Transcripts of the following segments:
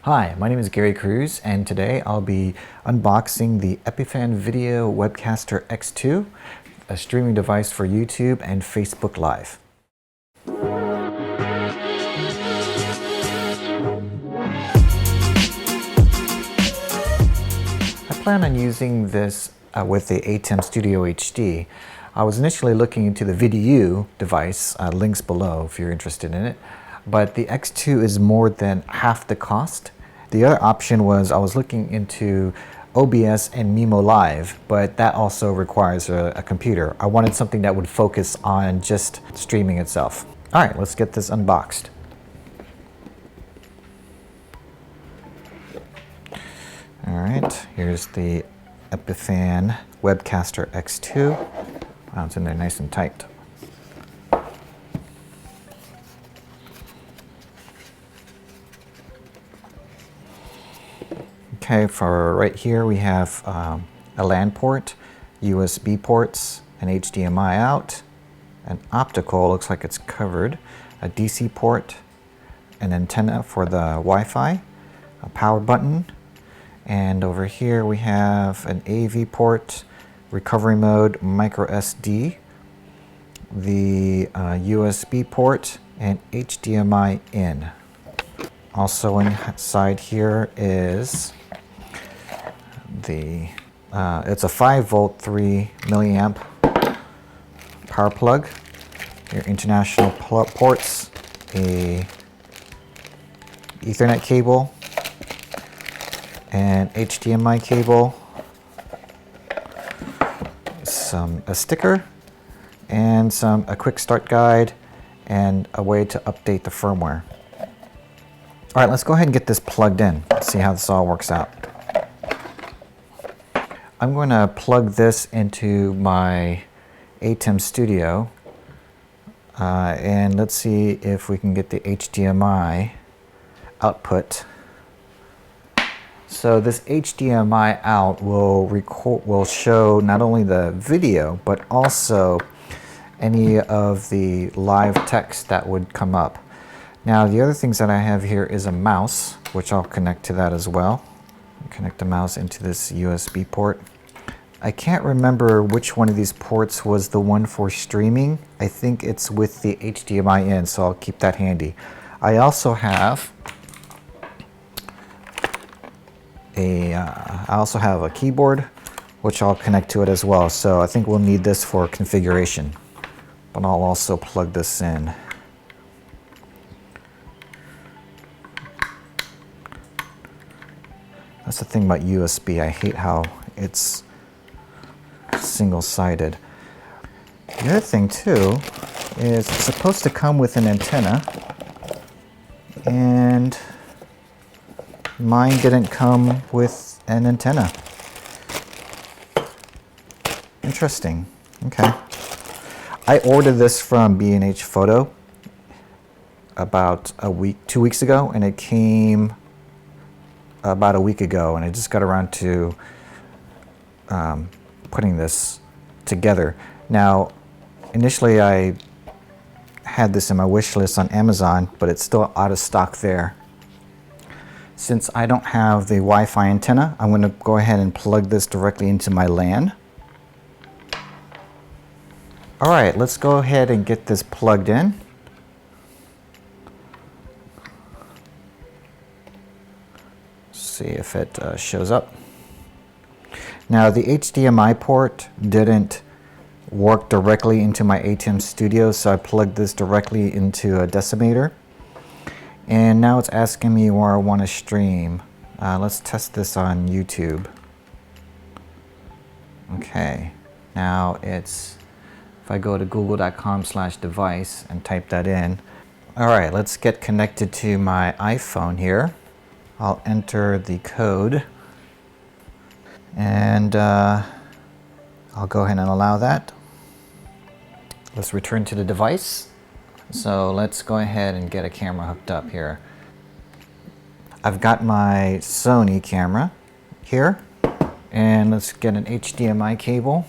Hi, my name is Gary Cruz, and today I'll be unboxing the Epiphan Video Webcaster X2, a streaming device for YouTube and Facebook Live. I plan on using this with the ATEM Studio HD. I was initially looking into the VDU device, links below if you're interested in it, but the X2 is more than half the cost. The other option was I was looking into OBS and Mimo Live, but that also requires a computer. I wanted something that would focus on just streaming itself. All right, let's get this unboxed. All right, here's the Epiphan Webcaster X2. Wow, it's in there nice and tight. Okay, for right here we have a LAN port, USB ports, an HDMI out, an optical, looks like it's covered, a DC port, an antenna for the Wi-Fi, a power button, and over here we have an AV port, recovery mode, micro SD, the USB port, and HDMI in. Also inside here is it's a 5-volt 3 milliamp power plug, your international ports, a Ethernet cable, an HDMI cable, a sticker, and a quick start guide, and a way to update the firmware. All right, let's go ahead and get this plugged in. Let's see how this all works out. I'm going to plug this into my ATEM Studio, and let's see if we can get the HDMI output. So this HDMI out will show not only the video, but also any of the live text that would come up. Now the other things that I have here is a mouse, which I'll connect to that as well. Connect the mouse into this USB port. I can't remember which one of these ports was the one for streaming. I think it's with the HDMI in, so I'll keep that handy. I also have a keyboard, which I'll connect to it as well. So I think we'll need this for configuration, but I'll also plug this in. That's the thing about USB. I hate how it's single-sided. The other thing too is it's supposed to come with an antenna, and mine didn't come with an antenna. Interesting. Okay. I ordered this from B&H Photo about 2 weeks ago, and it came about a week ago, and I just got around to putting this together. Now, initially I had this in my wish list on Amazon, but it's still out of stock there. Since I don't have the Wi-Fi antenna, I'm going to go ahead and plug this directly into my LAN. All right, let's go ahead and get this plugged in. See if it shows up. Now the HDMI port didn't work directly into my ATEM Studio, so I plugged this directly into a decimator. And now it's asking me where I want to stream. Let's test this on YouTube. Okay, now if I go to google.com/device and type that in. All right, let's get connected to my iPhone here. I'll enter the code, and I'll go ahead and allow that. Let's return to the device. So let's go ahead and get a camera hooked up here. I've got my Sony camera here, and let's get an HDMI cable.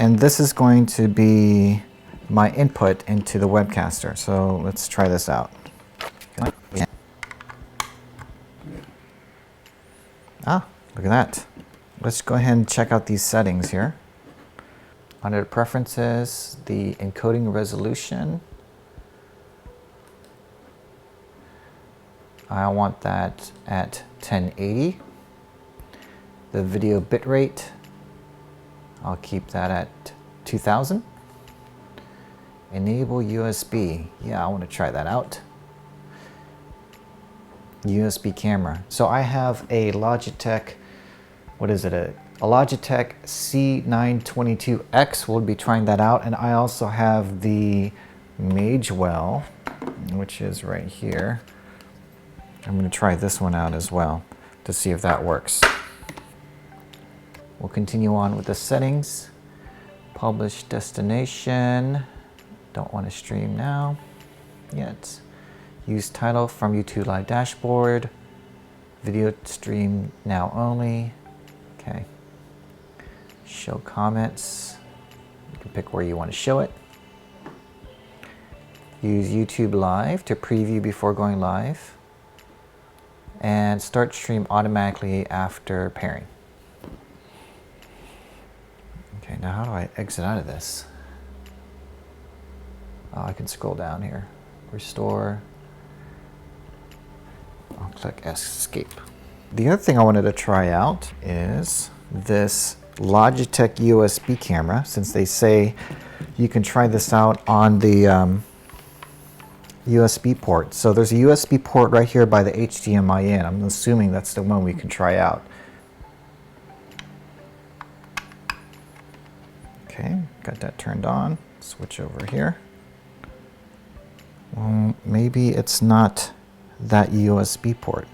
And this is going to be my input into the Webcaster. So let's try this out. Look at that. Let's go ahead and check out these settings here. Under the preferences, the encoding resolution. I want that at 1080. The video bitrate, I'll keep that at 2000. Enable USB. Yeah, I want to try that out. USB camera. So I have a Logitech, what is it? A Logitech C922X. We'll be trying that out. And I also have the Magewell, which is right here. I'm going to try this one out as well to see if that works. We'll continue on with the settings. Publish destination. Don't want to stream now yet. Use title from YouTube Live dashboard. Video stream now only. Okay. Show comments. You can pick where you want to show it. Use YouTube Live to preview before going live. And start stream automatically after pairing. Okay, now how do I exit out of this? Oh, I can scroll down here. Restore. I'll click escape. The other thing I wanted to try out is this Logitech USB camera, since they say you can try this out on the USB port. So there's a USB port right here by the HDMI in. I'm assuming that's the one we can try out. Okay, got that turned on. Switch over here. Well, maybe it's not that USB port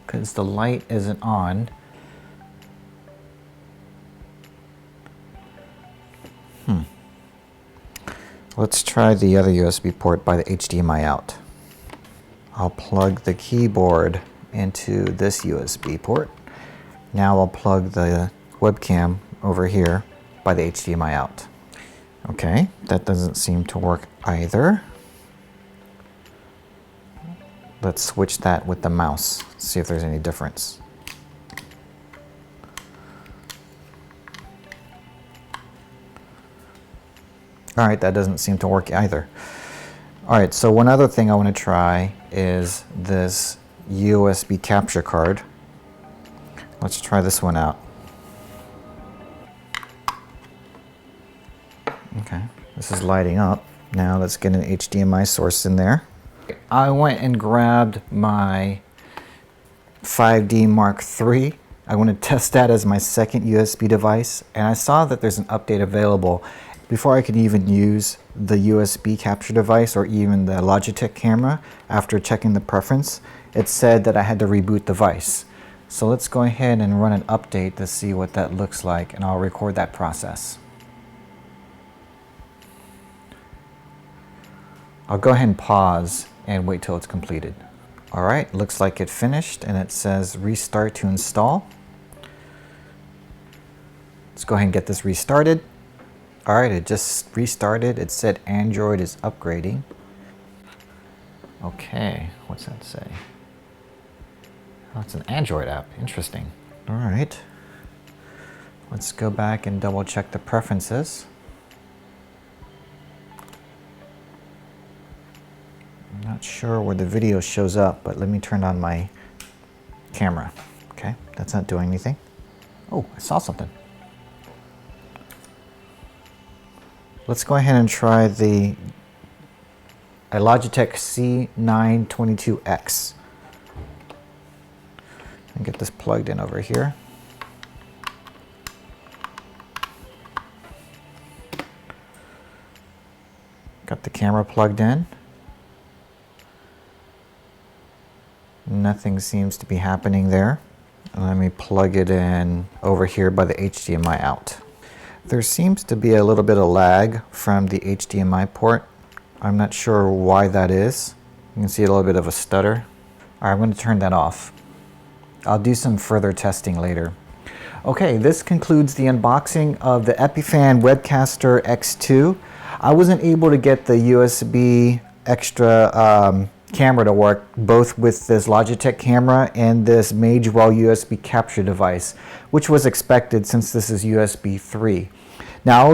because the light isn't on. Let's try the other USB port by the HDMI out. I'll plug the keyboard into this USB port. Now I'll plug the webcam over here by the HDMI out. Okay, that doesn't seem to work either. Let's switch that with the mouse, see if there's any difference. All right, that doesn't seem to work either. All right, so one other thing I want to try is this USB capture card. Let's try this one out. Okay, this is lighting up. Now let's get an HDMI source in there. I went and grabbed my 5D Mark III. I want to test that as my second USB device, and I saw that there's an update available. Before I could even use the USB capture device or even the Logitech camera, after checking the preference, it said that I had to reboot the device. So let's go ahead and run an update to see what that looks like, and I'll record that process. I'll go ahead and pause and wait till it's completed. All right, looks like it finished, and it says restart to install. Let's go ahead and get this restarted. All right, it just restarted. It said Android is upgrading. Okay, what's that say? Oh, it's an Android app, interesting. All right, let's go back and double check the preferences. I'm not sure where the video shows up, but let me turn on my camera. Okay, that's not doing anything. Oh, I saw something. Let's go ahead and try the Logitech C922X. And get this plugged in over here. Got the camera plugged in. Nothing seems to be happening there. Let me plug it in over here by the HDMI out. There seems to be a little bit of lag from the HDMI port. I'm not sure why that is. You can see a little bit of a stutter. All right, I'm going to turn that off. I'll do some further testing later. Okay, this concludes the unboxing of the Epiphan Webcaster X2. I wasn't able to get the USB extra camera to work, both with this Logitech camera and this Magewell USB capture device, which was expected since this is USB 3. Now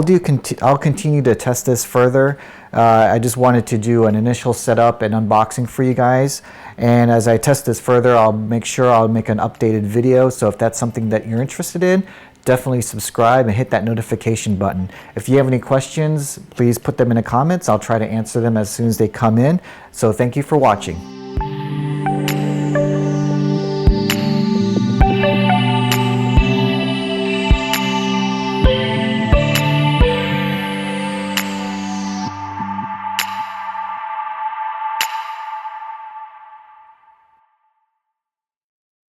I'll continue to test this further. I just wanted to do an initial setup and unboxing for you guys, and as I test this further, I'll make sure I'll make an updated video. So if that's something that you're interested in, definitely subscribe and hit that notification button. If you have any questions, please put them in the comments. I'll try to answer them as soon as they come in. So thank you for watching.